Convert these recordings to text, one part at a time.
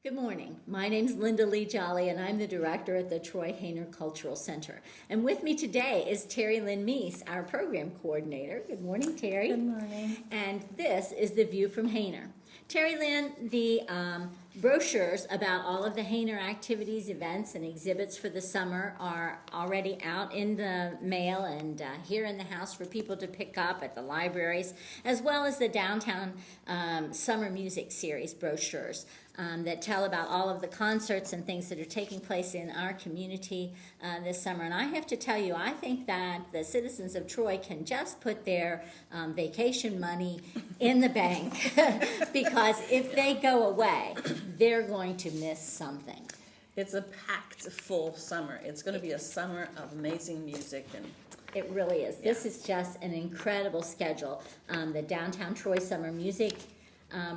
Good morning. My name is Linda Lee Jolly, and I'm the director at the Troy-Hayner Cultural Center. And with me today is Terrilynn Meece, our program coordinator. Good morning, Terry. Good morning. And this is the View from Hayner. Terrilynn, the brochures about all of the Hayner activities, events, and exhibits for the summer are already out in the mail and here in the house for people to pick up at the libraries, as well as the Downtown Summer Music Series brochures that tell about all of the concerts and things that are taking place in our community this summer. And I have to tell you, I think that the citizens of Troy can just put their vacation money in the bank because if they go away, they're going to miss something. It's a packed full summer. It's going to be a summer of amazing music. And it really is. Yeah. This is just an incredible schedule. The Downtown Troy Summer Music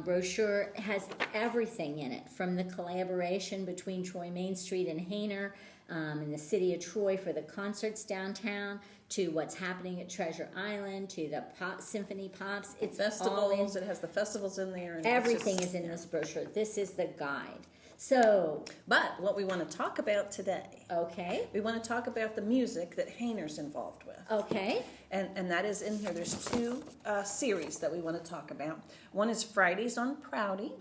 brochure has everything in it, from the collaboration between Troy Main Street and Hayner in the city of Troy for the concerts downtown, to what's happening at Treasure Island, to the symphony pops. It's festivals. It has the festivals in there. And everything is in this brochure. This is the guide. So, but what we want to talk about today, okay, we want to talk about the music that Hayner's involved with. Okay. And that is in here. There's two series that we want to talk about. One is Fridays on Proudy,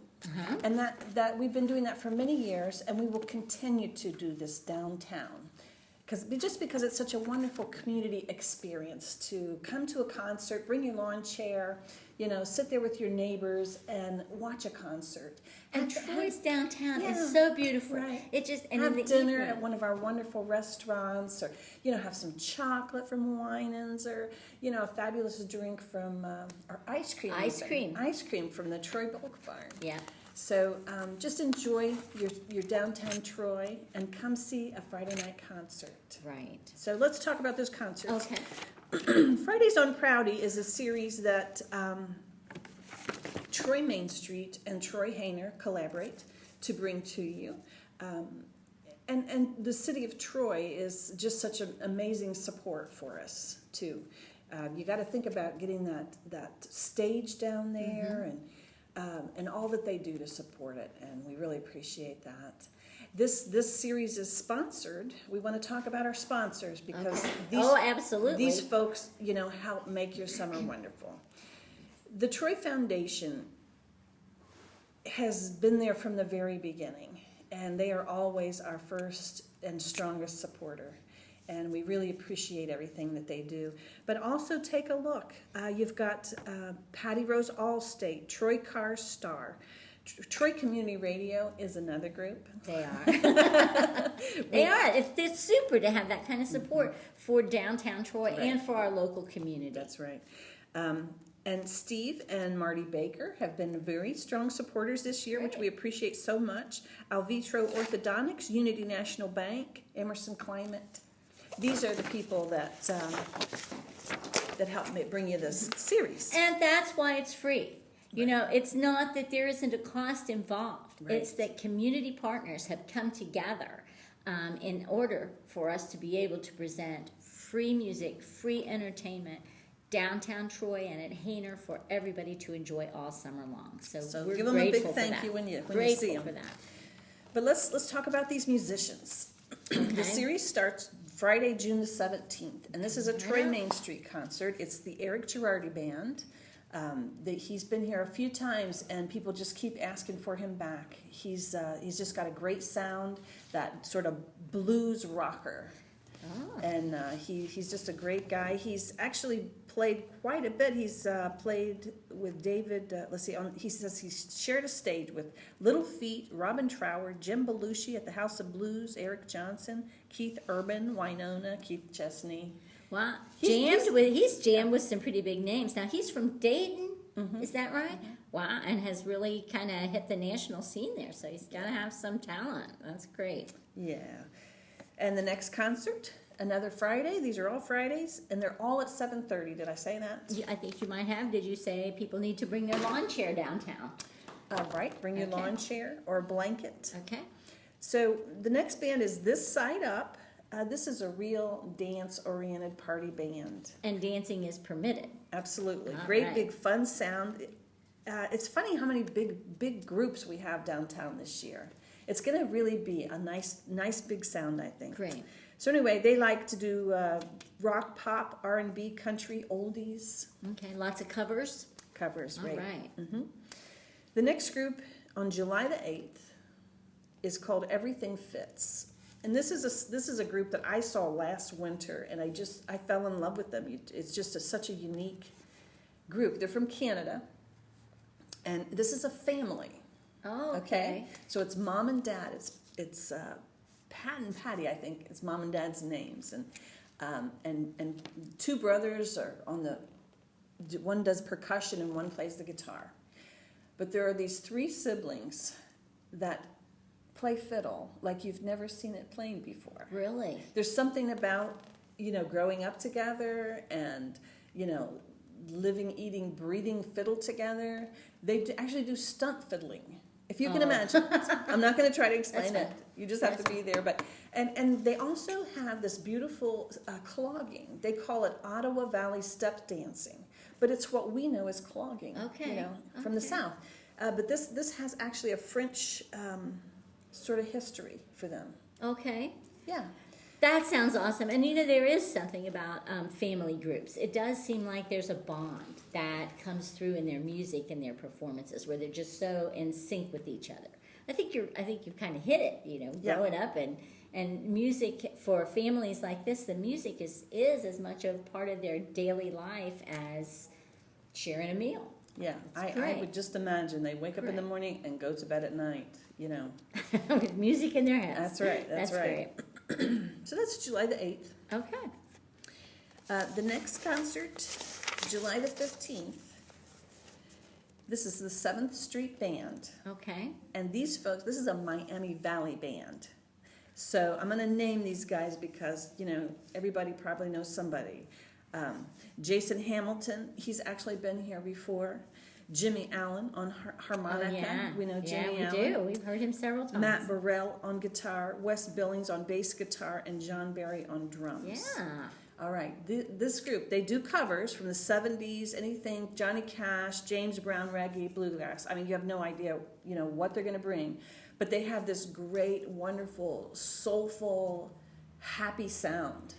and that we've been doing that for many years, and we will continue to do this downtown. Because it's such a wonderful community experience to come to a concert, bring your lawn chair, sit there with your neighbors and watch a concert. And Troy's downtown is so beautiful. Right. It just have dinner at one of our wonderful restaurants, or have some chocolate from Winans, or a fabulous drink from or ice cream. Ice cream from the Troy Bulk Barn. Yeah. So just enjoy your downtown Troy and come see a Friday night concert. Right. So let's talk about those concerts. Okay. Fridays on Proudy is a series that Troy Main Street and Troy-Hayner collaborate to bring to you. And the city of Troy is just such an amazing support for us, too. You got to think about getting that stage down there and all that they do to support it, and we really appreciate that. This series is sponsored. We want to talk about our sponsors because absolutely. These folks, help make your summer wonderful. The Troy Foundation has been there from the very beginning, and they are always our first and strongest supporter. And we really appreciate everything that they do. But also take a look. You've got Patty Rose Allstate, Troy Car Star. Troy Community Radio is another group. They are. They are. It's super to have that kind of support for downtown Troy and for our local community. That's right. And Steve and Marty Baker have been very strong supporters this year, which we appreciate so much. Alvitro Orthodontics, Unity National Bank, Emerson Climate. These are the people that help bring you this series. And that's why it's free. It's not that there isn't a cost involved. Right. It's that community partners have come together in order for us to be able to present free music, free entertainment, downtown Troy and at Hayner for everybody to enjoy all summer long. So we're give them a big thank you when you see them. For that. But let's talk about these musicians. Okay. The series starts Friday, June the 17th, and this is a Troy Main Street concert. It's the Eric Girardi Band. He's been here a few times, and people just keep asking for him back. He's just got a great sound, that sort of blues rocker. Oh. And he's just a great guy. He's actually played quite a bit. He's played with David, he says he's shared a stage with Little Feat, Robin Trower, Jim Belushi at the House of Blues, Eric Johnson, Keith Urban, Winona, Keith Chesney. Wow. He's jammed with some pretty big names. Now, he's from Dayton, is that right? Mm-hmm. Wow, and has really kind of hit the national scene there, so he's got to have some talent. That's great. Yeah. And the next concert, another Friday. These are all Fridays, and they're all at 7:30. Did I say that? Yeah, I think you might have. Did you say people need to bring their lawn chair downtown? Right. Bring your lawn chair or a blanket. Okay. So the next band is This Side Up. This is a real dance-oriented party band. And dancing is permitted. Absolutely. Great big fun sound. it's funny how many big groups we have downtown this year. It's going to really be a nice big sound, I think. Great. So anyway, they like to do rock, pop, R&B, country, oldies. Okay, lots of covers. Covers, All right. right. The next group on July the 8th is called Everything Fits. And this is a group that I saw last winter, and I fell in love with them. It's just such a unique group. They're from Canada, and this is a family. Oh, okay. So it's mom and dad. It's Pat and Patty, I think. It's mom and dad's names, and two brothers are on the. One does percussion and one plays the guitar. But there are these three siblings that play fiddle like you've never seen it playing before. Really? There's something about, growing up together and, living, eating, breathing fiddle together. They actually do stunt fiddling, if you can imagine. I'm not going to try to explain it. You just have to be there. But and they also have this beautiful clogging. They call it Ottawa Valley step dancing. But it's what we know as clogging, from the South. But this has actually a French sort of history for them. Okay. Yeah. That sounds awesome. And there is something about family groups. It does seem like there's a bond that comes through in their music and their performances where they're just so in sync with each other. I think you've kind of hit it, growing up and music for families like this, the music is as much a part of their daily life as sharing a meal. Yeah, I would just imagine they wake up in the morning and go to bed at night, With music in their heads. That's right. That's right. Great. So that's July the 8th. Okay. The next concert, July the 15th. This is the 7th Street Band. Okay. And these folks, this is a Miami Valley band. So I'm going to name these guys because, everybody probably knows somebody. Jason Hamilton, he's actually been here before. Jimmy Allen on harmonica. Oh, yeah. We know Jimmy Allen. Yeah, we do. We've heard him several times. Matt Burrell on guitar, Wes Billings on bass guitar, and John Barry on drums. Yeah. All right. This group, they do covers from the 70s, anything, Johnny Cash, James Brown, reggae, bluegrass. I mean, you have no idea, what they're going to bring. But they have this great, wonderful, soulful, happy sound.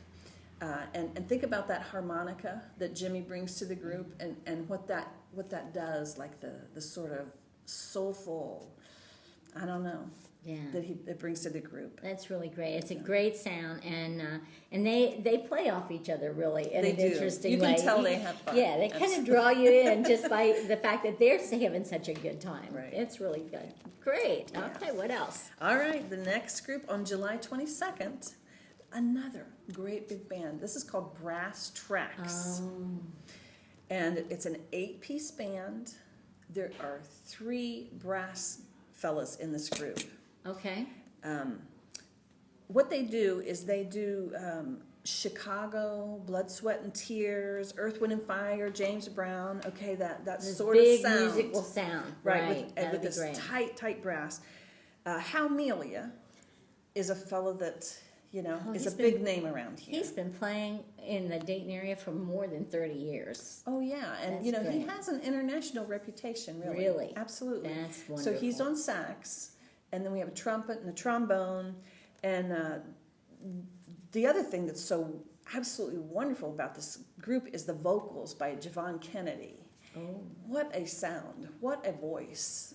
And think about that harmonica that Jimmy brings to the group and what that does, like the sort of soulful, I don't know, that it brings to the group. That's really great. It's a great sound, and they play off each other really in an interesting way. You can tell they have fun. Yeah, they kind of draw you in just by the fact that they're having such a good time. Right. It's really good. Great. Yeah. Okay, what else? All right, the next group on July 22nd, another great big band. This is called Brass Tracks. And it's an 8-piece band. There are 3 brass fellas in this group. Okay. What they do is they do Chicago, Blood, Sweat, and Tears, Earth, Wind, and Fire, James Brown. Okay, that This sort of big sound. musical sound. Right, That'd with be this great. tight brass. Hal Melia is a fellow that, is a he's big been- name around here. He's been playing in the Dayton area for more than 30 years. Oh, yeah, and, That's he great. has an international reputation, really. Really? Absolutely. That's So he's wonderful. on sax, and then we have a trumpet and a trombone, and the other thing that's so absolutely wonderful about this group is the vocals by Javon Kennedy. Oh. What a sound, what a voice.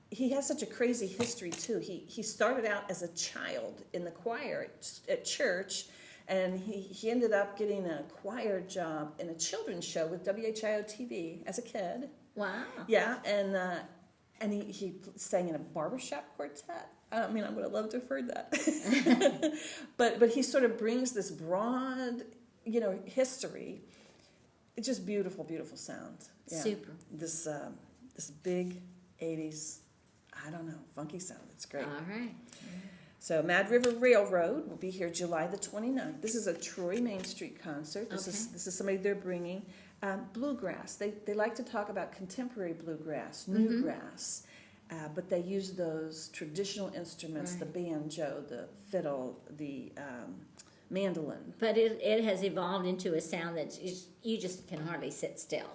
He has such a crazy history, too. He started out as a child in the choir at church, and he ended up getting a choir job in a children's show with WHIO-TV as a kid. Wow. Yeah, and he sang in a barbershop quartet. I mean, I would have loved to have heard that. but he sort of brings this broad, history. It's just beautiful, beautiful sound. Yeah. Super. This big 80s, I don't know, funky sound. It's great. All right. So Mad River Railroad will be here July the 29th. This is a Troy Main Street concert. This is somebody they're bringing. Bluegrass. They like to talk about contemporary bluegrass, newgrass, but they use those traditional instruments: the banjo, the fiddle, the mandolin. But it has evolved into a sound that you just can hardly sit still.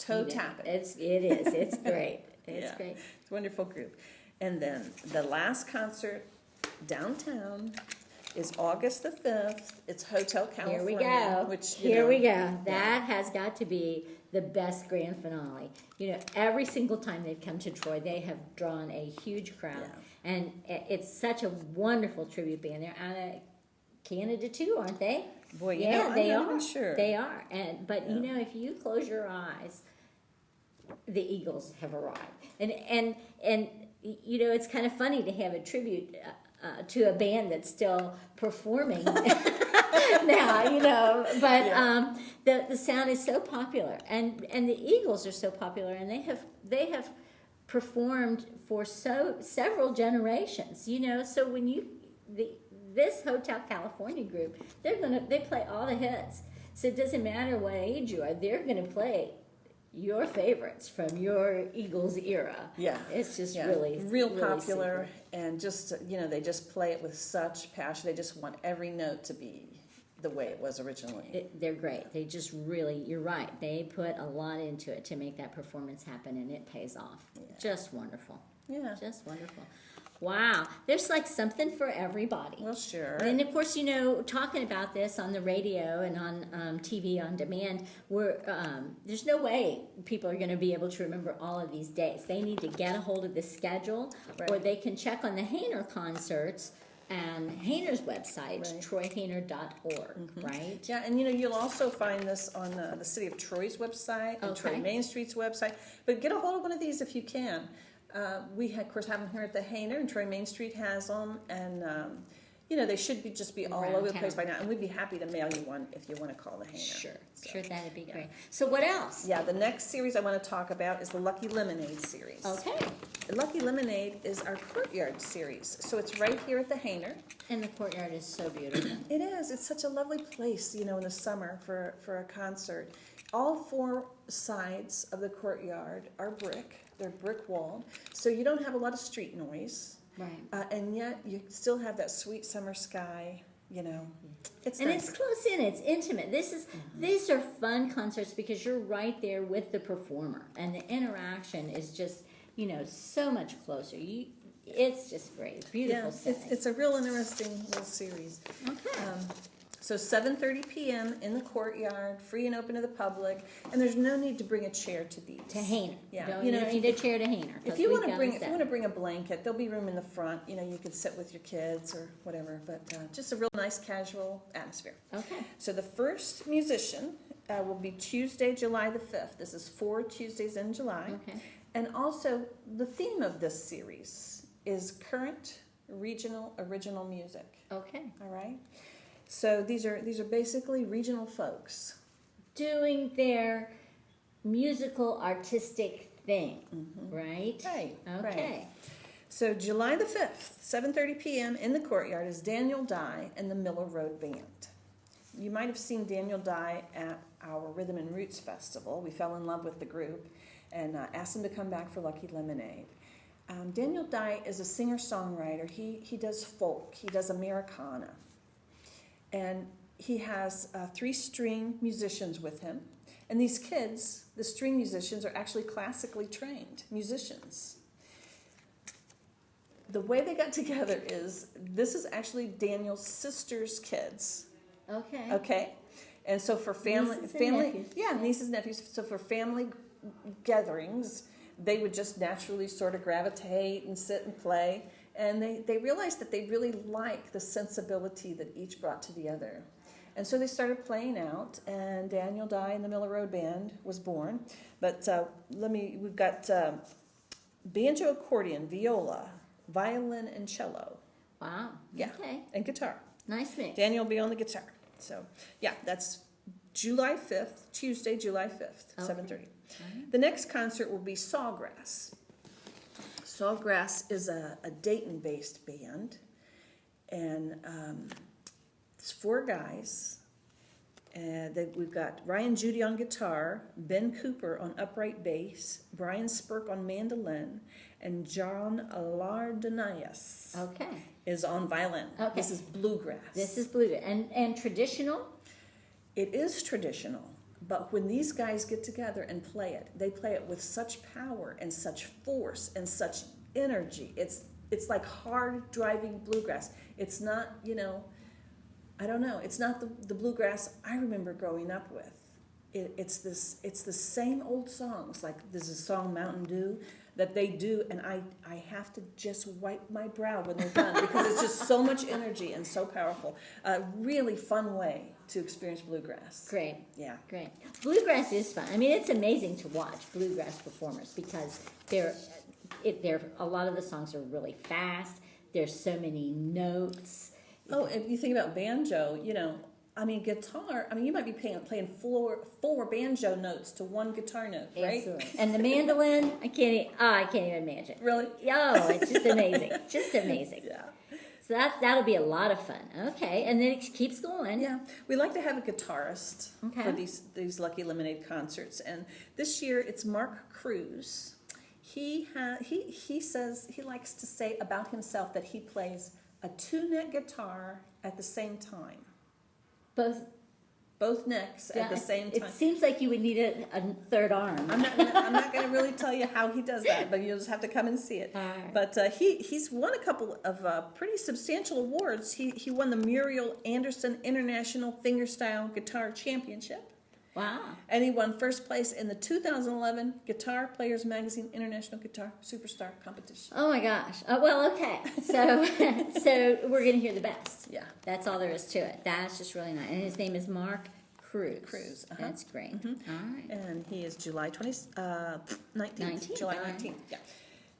toe tapping. It is. It's great. It's great. It's a wonderful group. And then the last concert downtown is August the 5th. It's Hotel California. Here we go. Which, Here we go. That has got to be the best grand finale. You know, every single time they've come to Troy, they have drawn a huge crowd. Yeah. And it's such a wonderful tribute band. They're out of Canada too, aren't they? Boy, you yeah, know, they I'm not are. even sure. They are. But you know, if you close your eyes, the Eagles have arrived. And you know, it's kind of funny to have a tribute to a band that's still performing now, you know. But the sound is so popular, and the Eagles are so popular, and they have performed for several generations, you know. So when this Hotel California group, they play all the hits. So it doesn't matter what age you are, they're gonna play your favorites from your Eagles era. Yeah. It's just really popular, super. and just, you know, they just play it with such passion. They just want every note to be the way it was originally. They're great. They just really, you're right. They put a lot into it to make that performance happen, and it pays off. Yeah. Just wonderful. Yeah. Just wonderful. Wow. There's like something for everybody. Well, sure. And of course, you know, talking about this on the radio and on TV on demand, there's no way people are going to be able to remember all of these dates. They need to get a hold of the schedule, or they can check on the Hayner concerts and Hayner's website, Troy-Hayner.org, right? Yeah, and you know, you'll also find this on the City of Troy's website, and Troy Main Street's website. But get a hold of one of these if you can. We, of course, have them here at the Hayner, and Troy Main Street has them, and you know, they should just be all over the place by now. And we'd be happy to mail you one if you want to call the Hayner. Sure, that'd be great. So what else? Yeah, the next series I want to talk about is the Lucky Lemonade series. Okay. The Lucky Lemonade is our courtyard series, so it's right here at the Hayner. And the courtyard is so beautiful. It is. It's such a lovely place, you know, in the summer for a concert. All four sides of the courtyard are brick. They're brick walled, so you don't have a lot of street noise. Right. And yet you still have that sweet summer sky, you know. It's nice. It's close in, it's intimate. These are fun concerts because you're right there with the performer, and the interaction is just, you know, so much closer. It's just great. Beautiful setting. It's a real interesting little series. Okay. So 7:30 p.m. in the courtyard, free and open to the public, and there's no need to bring a chair to these. To Hayner. Yeah. You don't need a chair to Hayner. If you want to bring a blanket, there'll be room in the front. You know, you could sit with your kids or whatever. But just a real nice casual atmosphere. Okay. So the first musician will be Tuesday, July the 5th. This is 4 Tuesdays in July. Okay. And also the theme of this series is current regional original music. Okay. All right. So these are basically regional folks doing their musical artistic thing, right? Right. Okay. Right. So July the 5th, 7:30 p.m. in the courtyard is Daniel Dye and the Miller Road Band. You might have seen Daniel Dye at our Rhythm and Roots Festival. We fell in love with the group and asked him to come back for Lucky Lemonade. Daniel Dye is a singer-songwriter. He does folk. He does Americana. And he has 3 string musicians with him. And these kids, the string musicians, are actually classically trained musicians. The way they got together is, this is actually Daniel's sister's kids. Okay. Okay? And so for Nieces and nephews. Yeah, nieces and nephews. So for family gatherings, they would just naturally sort of gravitate and sit and play. And they realized that they really liked the sensibility that each brought to the other. And so they started playing out, and Daniel Dye and the Miller Road Band was born. But we've got banjo, accordion, viola, violin, and cello. Wow. Yeah. Okay. And guitar. Nice mix. Daniel will be on the guitar. So, yeah, that's July 5th, Tuesday, July 5th, 7:30. The next concert will be Sawgrass. Sawgrass is a Dayton-based band, and it's 4 guys. We've got Ryan Judy on guitar, Ben Cooper on upright bass, Brian Spirk on mandolin, and John Lardonias is on violin. Okay. This is Bluegrass. This is Bluegrass. And traditional? It is traditional. But when these guys get together and play it, they play it with such power and such force and such energy. It's like hard driving bluegrass. It's not, I don't know. It's not the bluegrass I remember growing up with. It's the same old songs. Like there's a song Mountain Dew that they do, and I have to just wipe my brow when they're done because it's just so much energy and so powerful. A really fun way to experience bluegrass. Great. Yeah. Great. Bluegrass is fun. I mean, it's amazing to watch bluegrass performers because they're a lot of the songs are really fast. There's so many notes. Oh, if you think about banjo, guitar, you might be playing four banjo notes to one guitar note, right? Absolutely. And the mandolin, I can't even imagine. Really? Oh, it's just amazing. Just amazing. Yeah. So that'll be a lot of fun. Okay, and then it keeps going. Yeah, we like to have a guitarist Okay. for these Lucky Lemonade concerts, and this year it's Mark Cruz. He says he likes to say about himself that he plays a two-neck guitar at the same time. Both necks at the same time. It seems like you would need a third arm. I'm not going to really tell you how he does that, but you'll just have to come and see it. All right. But he's won a couple of pretty substantial awards. He won the Muriel Anderson International Fingerstyle Guitar Championship. Wow. And he won first place in the 2011 Guitar Players Magazine International Guitar Superstar Competition. Oh my gosh. Well, okay. So we're going to hear the best. Yeah. That's all there is to it. That's just really nice. And his name is Mark Cruz. Cruz, uh-huh. That's great. Mm-hmm. All right. And he is July 19th. July all right. 19th, yeah.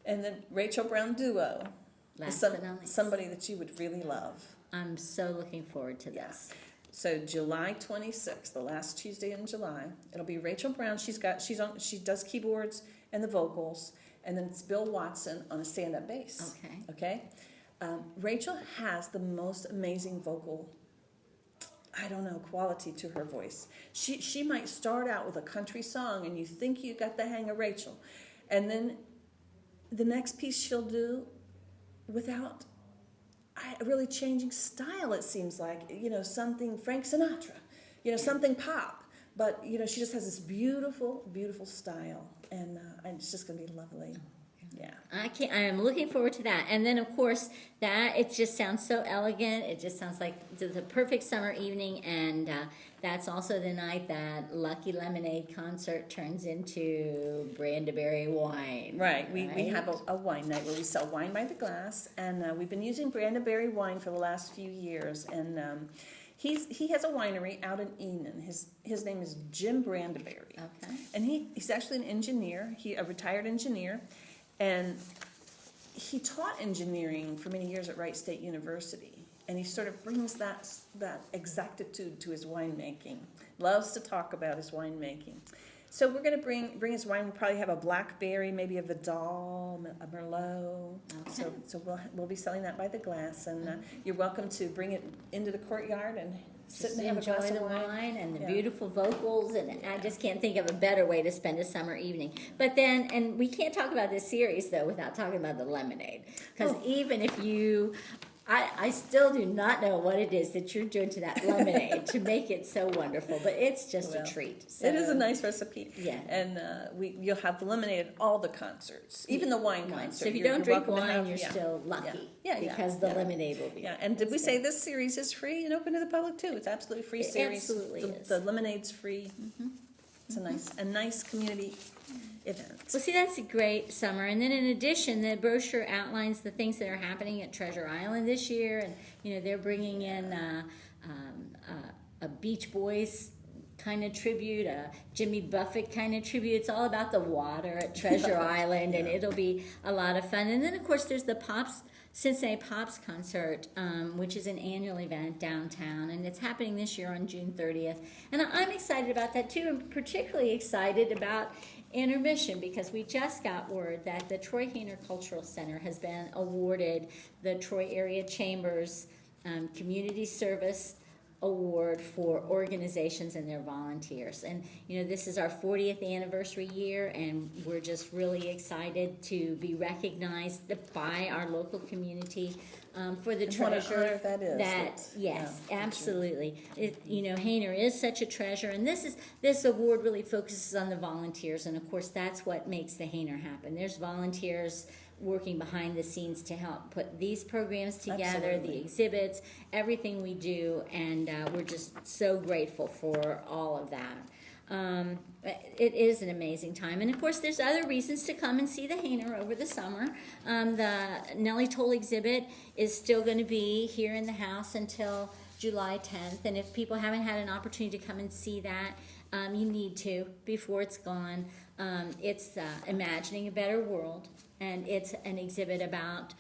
And then Rachel Brown Duo. Last is but not least. somebody that you would really love. I'm so looking forward to Yeah. this. So July 26th, the last Tuesday in July, it'll be Rachel Brown. She does keyboards and the vocals, and then it's Bill Watson on a stand-up bass. Okay. Rachel has the most amazing vocal, quality to her voice. She might start out with a country song, and you think you got the hang of Rachel, and then the next piece she'll do without really changing style, it seems like, something Frank Sinatra, something pop, but she just has this beautiful, beautiful style, and it's just going to be lovely. Yeah. I am looking forward to that. And then, of course, it just sounds so elegant. It just sounds like the perfect summer evening, and that's also the night that Lucky Lemonade concert turns into Brandeberry wine. Right. We have a wine night where we sell wine by the glass, and we've been using Brandeberry wine for the last few years, and he has a winery out in Enon. His name is Jim Brandeberry. Okay. And he's actually an engineer, a retired engineer. And he taught engineering for many years at Wright State University, and he sort of brings that exactitude to his winemaking. Loves to talk about his winemaking. So we're going to bring his wine. We'll probably have a blackberry, maybe a Vidal, a Merlot. Okay. So we'll be selling that by the glass, and you're welcome to bring it into the courtyard and sit and have a glass of wine and the Yeah. beautiful vocals, and I just can't think of a better way to spend a summer evening. But then, and we can't talk about this series though without talking about the lemonade, because even if you, I still do not know what it is that you're doing to that lemonade to make it so wonderful, but it's just a treat. So, it is a nice recipe. Yeah. And you'll have the lemonade at all the concerts, even the wine concert. So if you You're don't drink welcome to wine, have- you're still lucky. Yeah, because the lemonade will be. Yeah, and did we say this series is free and open to the public too? It's absolutely free It series. absolutely is. The lemonade's free. It's a nice community event. Well, see, that's a great summer. And then in addition, the brochure outlines the things that are happening at Treasure Island this year. And, they're bringing in a Beach Boys kind of tribute, a Jimmy Buffett kind of tribute. It's all about the water at Treasure Island, and it'll be a lot of fun. And then, of course, there's the Cincinnati Pops concert, which is an annual event downtown, and it's happening this year on June 30th. And I'm excited about that, too. I'm particularly excited about intermission because we just got word that the Troy-Hayner Cultural Center has been awarded the Troy Area Chamber's Community Service Award for organizations and their volunteers. And this is our 40th anniversary year, and we're just really excited to be recognized by our local community for the And what an treasure. honor that is. That's- Yes, yeah, absolutely. Hayner is such a treasure, and this award really focuses on the volunteers, and of course that's what makes the Hayner happen. There's volunteers working behind the scenes to help put these programs together, Absolutely. the exhibits, everything we do, and we're just so grateful for all of that. It is an amazing time, and of course there's other reasons to come and see the Hayner over the summer. The Ellie Total exhibit is still going to be here in the house until July 10th, and if people haven't had an opportunity to come and see that, you need to before it's gone. It's Imagining a Better World, and it's an exhibit about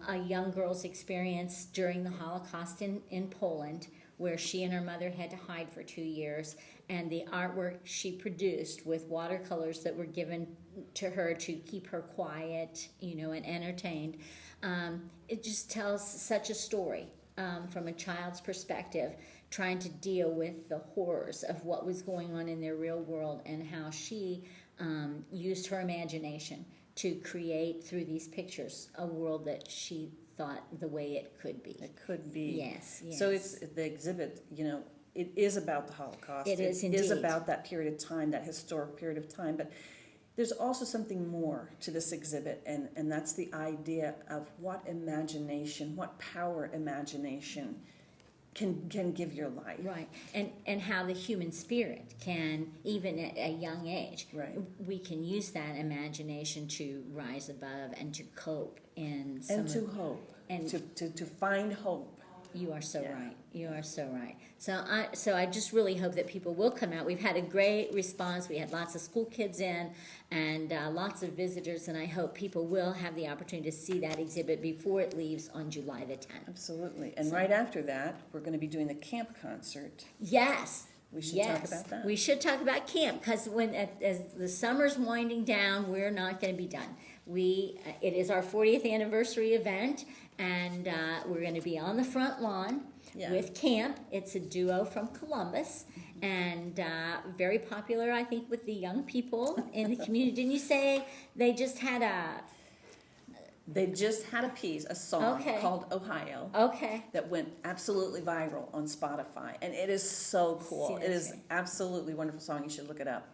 a young girl's experience during the Holocaust in Poland, where she and her mother had to hide for 2 years, and the artwork she produced with watercolors that were given to her to keep her quiet, and entertained. It just tells such a story from a child's perspective, trying to deal with the horrors of what was going on in their real world, and how she used her imagination to create through these pictures a world that she thought the way it could be. It could be. Yes. So it's the exhibit, it is about the Holocaust. It is It is indeed. about that period of time, that historic period of time. But there's also something more to this exhibit, and that's the idea of what imagination, what power imagination can give your life. Right, and how the human spirit can, even at a young age, Right. we can use that imagination to rise above and to cope in some And to of- hope, and- to find hope. You are so Yeah. right. You are so right. So I just really hope that people will come out. We've had a great response. We had lots of school kids in, and lots of visitors, and I hope people will have the opportunity to see that exhibit before it leaves on July the 10th. Absolutely. And right after that, we're going to be doing the camp concert. Yes. We should talk about that. We should talk about camp, because as the summer's winding down, we're not going to be done. It is our 40th anniversary event, and we're going to be on the front lawn Yeah. with camp. It's a duo from Columbus, and very popular, I think, with the young people in the community. Didn't you say they just had a piece, a song Okay. called Ohio. okay? That went absolutely viral on Spotify, and it is so cool. See, It that's is great. absolutely wonderful song. You should look it up.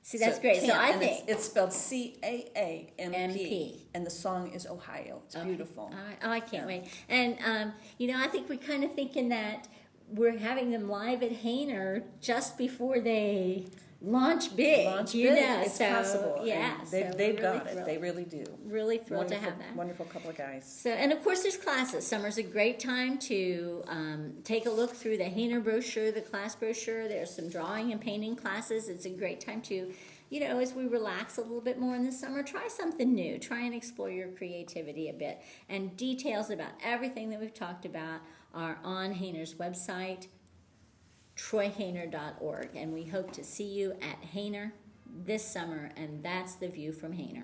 See, that's great. So I and think it's spelled CAAMP, MP. and the song is Ohio. It's beautiful. I can't Yeah. wait. And I think we're kind of thinking that we're having them live at Hayner just before they launch big. Launch you big. know, It's so, possible. Yeah, And so they've we're really got it. thrilled. They really do. Really thrilled to Wonderful, have that. wonderful couple of guys. So, and of course, there's classes. Summer's a great time to take a look through the Hayner brochure, the class brochure. There's some drawing and painting classes. It's a great time to, as we relax a little bit more in the summer, try something new. Try and explore your creativity a bit. And details about everything that we've talked about are on Hayner's website, Troy-Hayner.org. And we hope to see you at Hayner this summer, and that's the view from Hayner.